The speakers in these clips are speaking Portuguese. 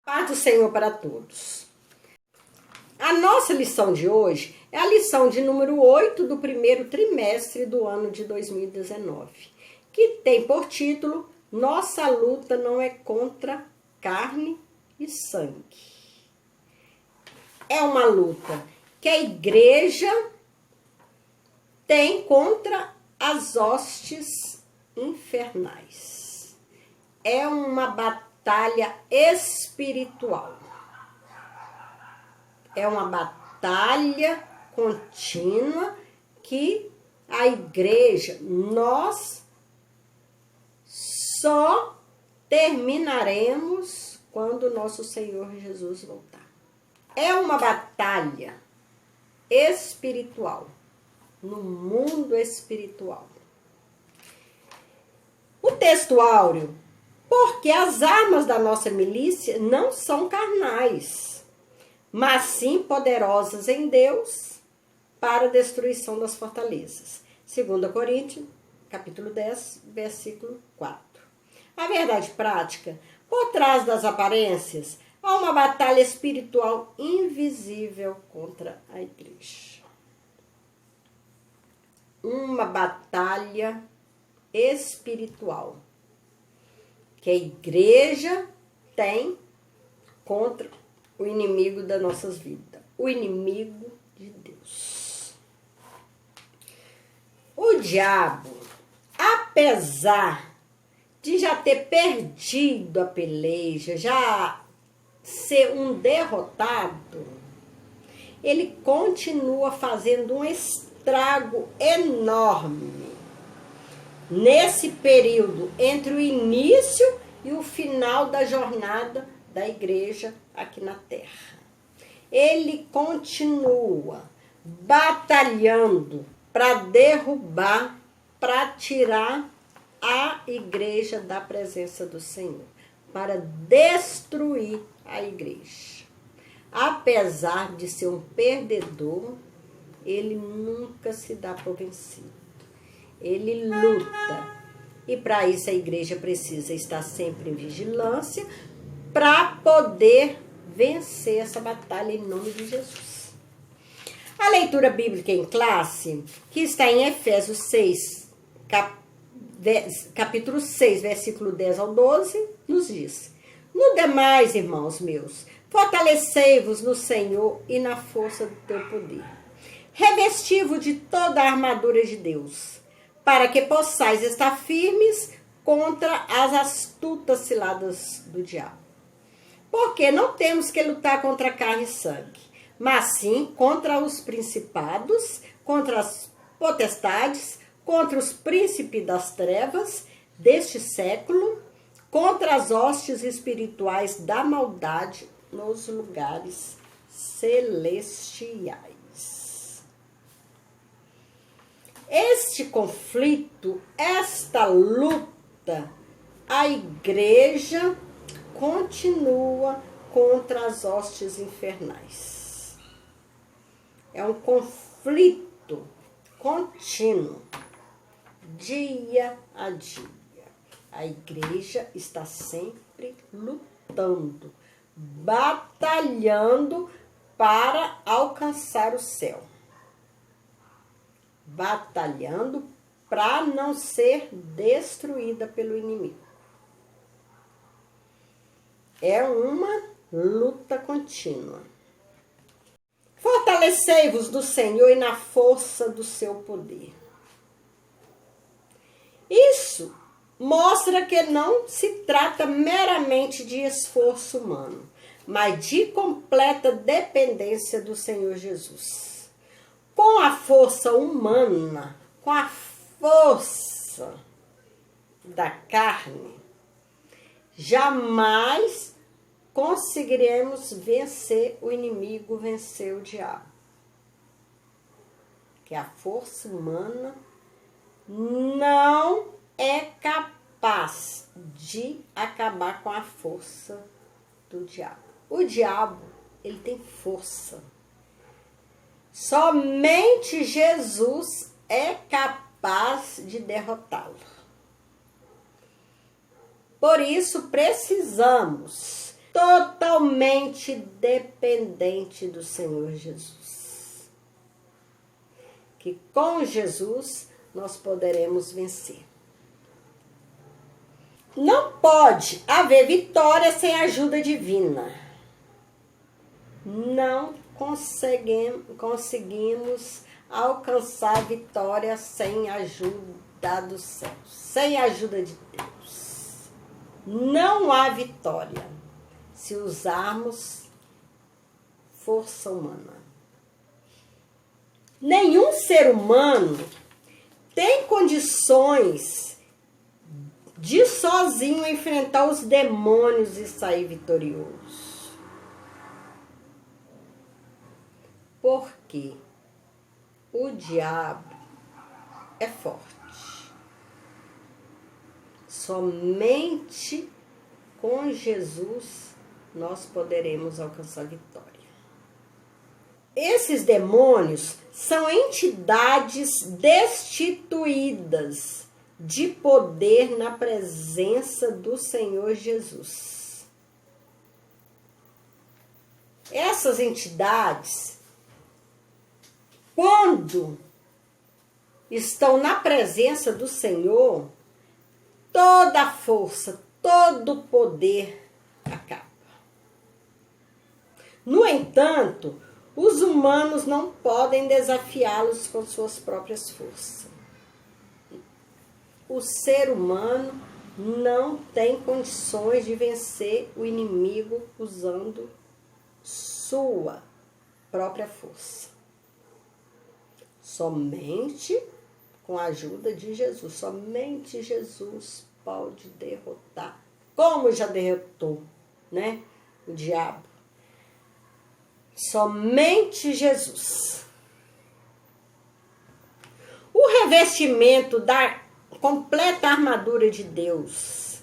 Paz do Senhor para todos. A nossa lição de hoje é a lição de número 8 do primeiro trimestre do ano de 2019, que tem por título: Nossa luta não é contra carne e sangue. É uma luta que a igreja tem contra as hostes infernais. É uma batalha espiritual. É uma batalha contínua que a igreja, nós só terminaremos quando nosso Senhor Jesus voltar. É uma batalha espiritual, no mundo espiritual. O texto áureo: porque as armas da nossa milícia não são carnais, mas sim poderosas em Deus para a destruição das fortalezas. 2 Coríntios, capítulo 10, versículo 4. A verdade prática: por trás das aparências, há uma batalha espiritual invisível contra a igreja. Uma batalha espiritual que a igreja tem contra o inimigo das nossas vidas, o inimigo de Deus. O diabo, apesar de já ter perdido a peleja, já ser um derrotado, ele continua fazendo um estrago enorme nesse período entre o início e o final da jornada da igreja aqui na terra. Ele continua batalhando para derrubar, para tirar a igreja da presença do Senhor, para destruir a igreja. Apesar de ser um perdedor, ele nunca se dá por vencido. Ele luta. E para isso a igreja precisa estar sempre em vigilância para poder vencer essa batalha em nome de Jesus. A leitura bíblica em classe, que está em Efésios 6, capítulo 6, versículo 10 ao 12, nos diz: No demais, irmãos meus, fortalecei-vos no Senhor e na força do teu poder. Revesti-vos de toda a armadura de Deus, para que possais estar firmes contra as astutas ciladas do diabo. Porque não temos que lutar contra carne e sangue, mas sim contra os principados, contra as potestades, contra os príncipes das trevas deste século, contra as hostes espirituais da maldade nos lugares celestiais. Este conflito, esta luta, a igreja continua contra as hostes infernais. É um conflito contínuo, dia a dia. A igreja está sempre lutando, batalhando para alcançar o céu. Batalhando para não ser destruída pelo inimigo. É uma luta contínua. Fortalecei-vos do Senhor e na força do seu poder. Isso mostra que não se trata meramente de esforço humano, mas de completa dependência do Senhor Jesus. Com a força humana, com a força da carne, jamais conseguiremos vencer o inimigo, vencer o diabo. Que a força humana não é capaz de acabar com a força do diabo. O diabo, ele tem força. Somente Jesus é capaz de derrotá-lo. Por isso, precisamos totalmente totalmente dependente do Senhor Jesus. Que com Jesus nós poderemos vencer. Não pode haver vitória sem ajuda divina. Não conseguimos alcançar vitória sem ajuda do céu, sem ajuda de Deus. Não há vitória se usarmos força humana. Nenhum ser humano tem condições de sozinho enfrentar os demônios e sair vitorioso. Porque o diabo é forte. Somente com Jesus nós poderemos alcançar vitória. Esses demônios são entidades destituídas de poder na presença do Senhor Jesus. Essas entidades, quando estão na presença do Senhor, toda a força, todo o poder acaba. No entanto, os humanos não podem desafiá-los com suas próprias forças. O ser humano não tem condições de vencer o inimigo usando sua própria força. Somente com a ajuda de Jesus. Somente Jesus pode derrotar, como já derrotou, né, o diabo. Somente Jesus. O revestimento da completa armadura de Deus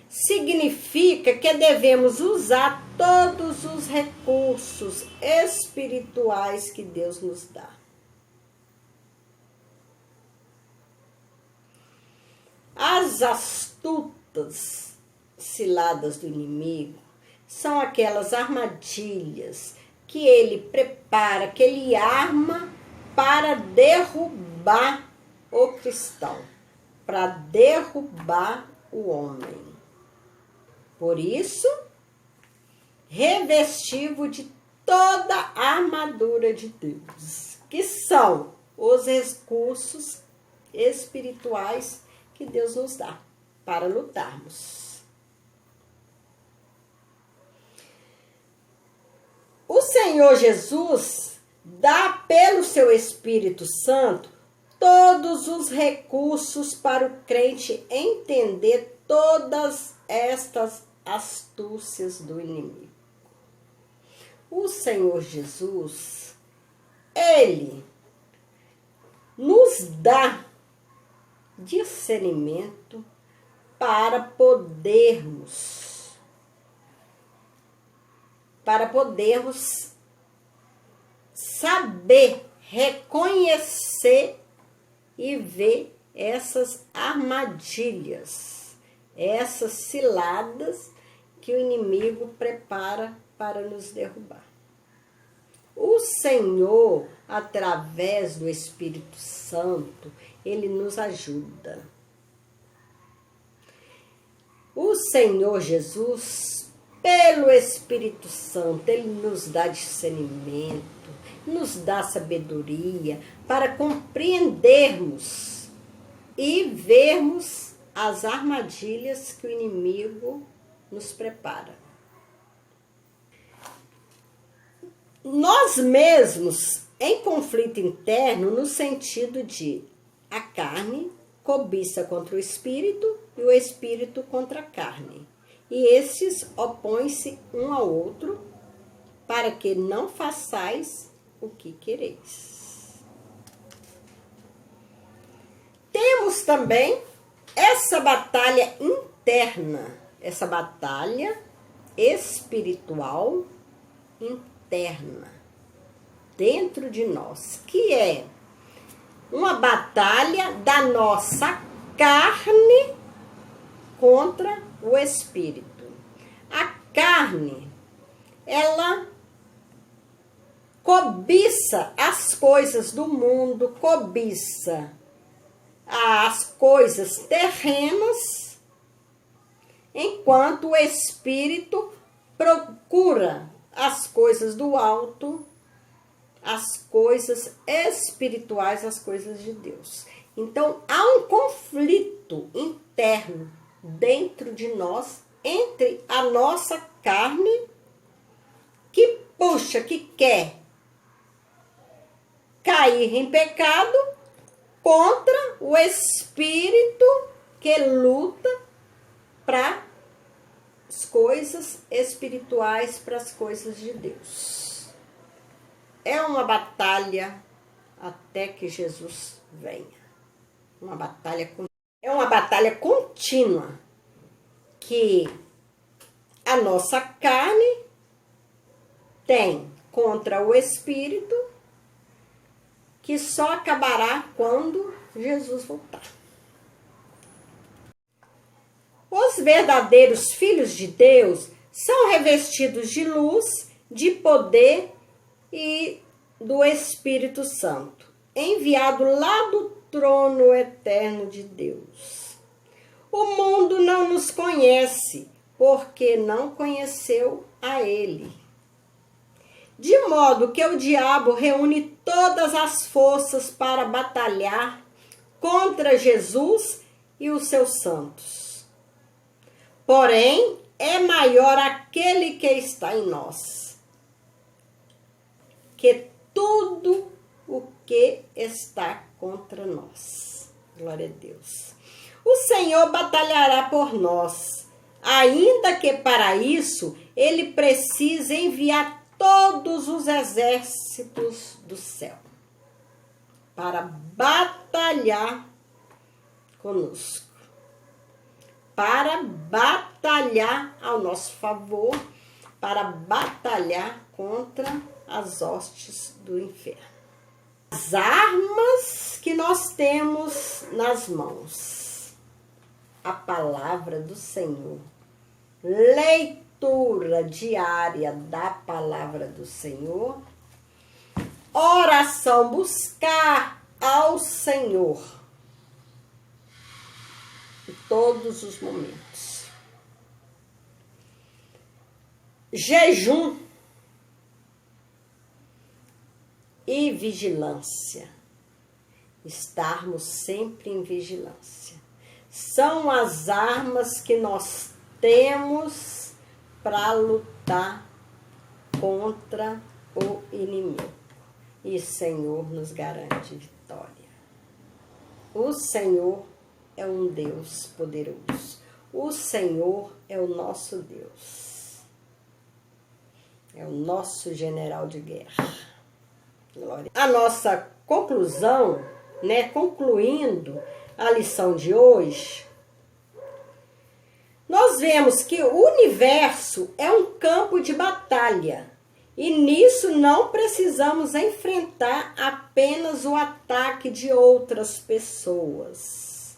significa que devemos usar todos os recursos espirituais que Deus nos dá. As astutas ciladas do inimigo são aquelas armadilhas que ele prepara, que ele arma para derrubar o cristão, para derrubar o homem. Por isso, revestivo de toda a armadura de Deus, que são os recursos espirituais que Deus nos dá para lutarmos. O Senhor Jesus dá pelo seu Espírito Santo todos os recursos para o crente entender todas estas astúcias do inimigo. O Senhor Jesus, Ele nos dá discernimento para podermos saber, reconhecer e ver essas armadilhas, essas ciladas que o inimigo prepara para nos derrubar. O Senhor, através do Espírito Santo, Ele nos ajuda. O Senhor Jesus, pelo Espírito Santo, Ele nos dá discernimento, nos dá sabedoria para compreendermos e vermos as armadilhas que o inimigo nos prepara. Nós mesmos, em conflito interno, no sentido de a carne cobiça contra o espírito e o espírito contra a carne. E esses opõem-se um ao outro para que não façais o que quereis. Temos também essa batalha interna, essa batalha espiritual interna dentro de nós, que é uma batalha da nossa carne contra o espírito. A carne ela cobiça as coisas do mundo, cobiça as coisas terrenas, enquanto o espírito procura as coisas do alto, as coisas espirituais, as coisas de Deus. Então, há um conflito interno dentro de nós, entre a nossa carne, que puxa, que quer cair em pecado, contra o espírito que luta para as coisas espirituais, para as coisas de Deus. É uma batalha até que Jesus venha. É uma batalha contínua que a nossa carne tem contra o espírito, que só acabará quando Jesus voltar. Os verdadeiros filhos de Deus são revestidos de luz, de poder e do Espírito Santo, enviado lá do trono eterno de Deus. O mundo não nos conhece, porque não conheceu a Ele. De modo que o diabo reúne todas as forças para batalhar contra Jesus e os seus santos. Porém, é maior aquele que está em nós que tudo o que está contra nós. Glória a Deus. O Senhor batalhará por nós, ainda que para isso Ele precise enviar todos os exércitos do céu para batalhar conosco, para batalhar ao nosso favor, para batalhar contra as hostes do inferno. As armas que nós temos nas mãos: a palavra do Senhor, leitura diária da palavra do Senhor, oração, buscar ao Senhor em todos os momentos, jejum e vigilância, estarmos sempre em vigilância. São as armas que nós temos para lutar contra o inimigo. E o Senhor nos garante vitória. O Senhor é um Deus poderoso. O Senhor é o nosso Deus. É o nosso general de guerra. Glória. A nossa conclusão, concluindo a lição de hoje, nós vemos que o universo é um campo de batalha e nisso não precisamos enfrentar apenas o ataque de outras pessoas,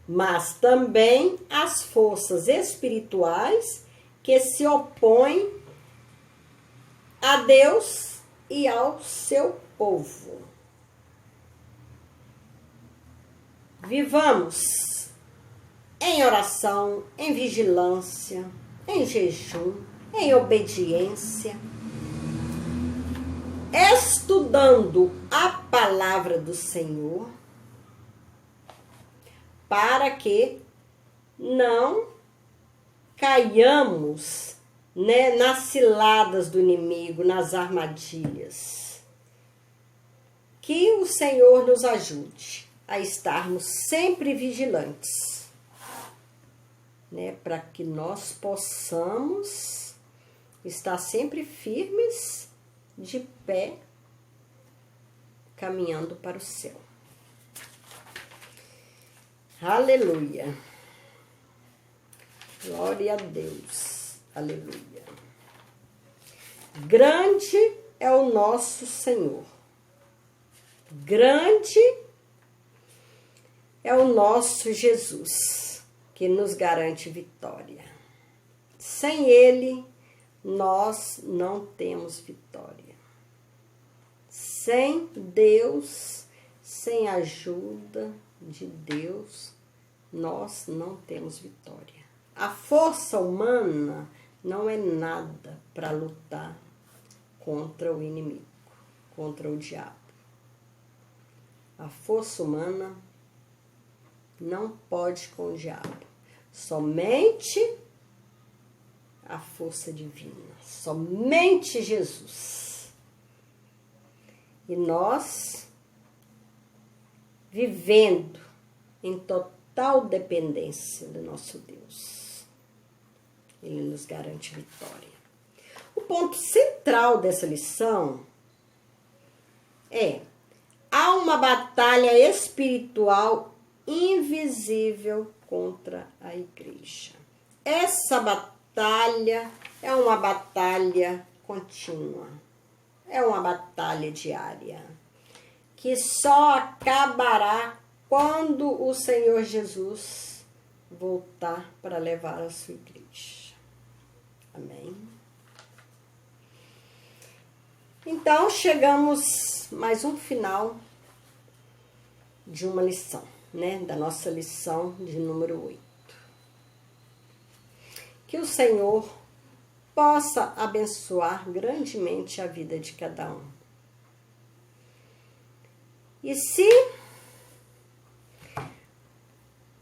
mas também as forças espirituais que se opõem a Deus e ao seu povo. Vivamos em oração, em vigilância, em jejum, em obediência, estudando a palavra do Senhor, para que não caiamos nas ciladas do inimigo, nas armadilhas. Que o Senhor nos ajude a estarmos sempre vigilantes, para que nós possamos estar sempre firmes, de pé, caminhando para o céu. Aleluia. Glória a Deus. Aleluia. Grande é o nosso Senhor. Grande é o nosso Jesus, que nos garante vitória. Sem Ele, nós não temos vitória. Sem Deus, sem a ajuda de Deus, nós não temos vitória. A força humana não é nada para lutar contra o inimigo, contra o diabo. A força humana não pode com o diabo. Somente a força divina, somente Jesus. E nós, vivendo em total dependência do nosso Deus, Ele nos garante vitória. O ponto central dessa lição é: há uma batalha espiritual invisível contra a igreja. Essa batalha é uma batalha contínua, é uma batalha diária, que só acabará quando o Senhor Jesus voltar para levar a sua igreja. Amém? Então, chegamos mais um final de uma lição, né? Da nossa lição de número 8. Que o Senhor possa abençoar grandemente a vida de cada um. E se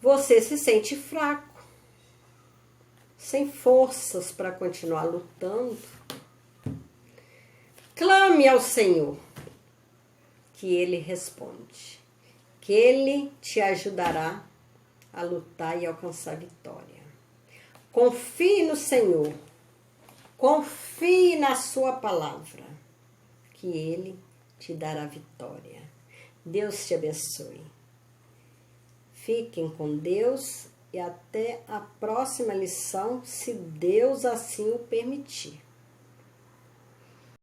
você se sente fraco, sem forças para continuar lutando, clame ao Senhor, que Ele responde, que Ele te ajudará a lutar e alcançar vitória. Confie no Senhor, confie na sua palavra, que Ele te dará vitória. Deus te abençoe. Fiquem com Deus e até a próxima lição, se Deus assim o permitir.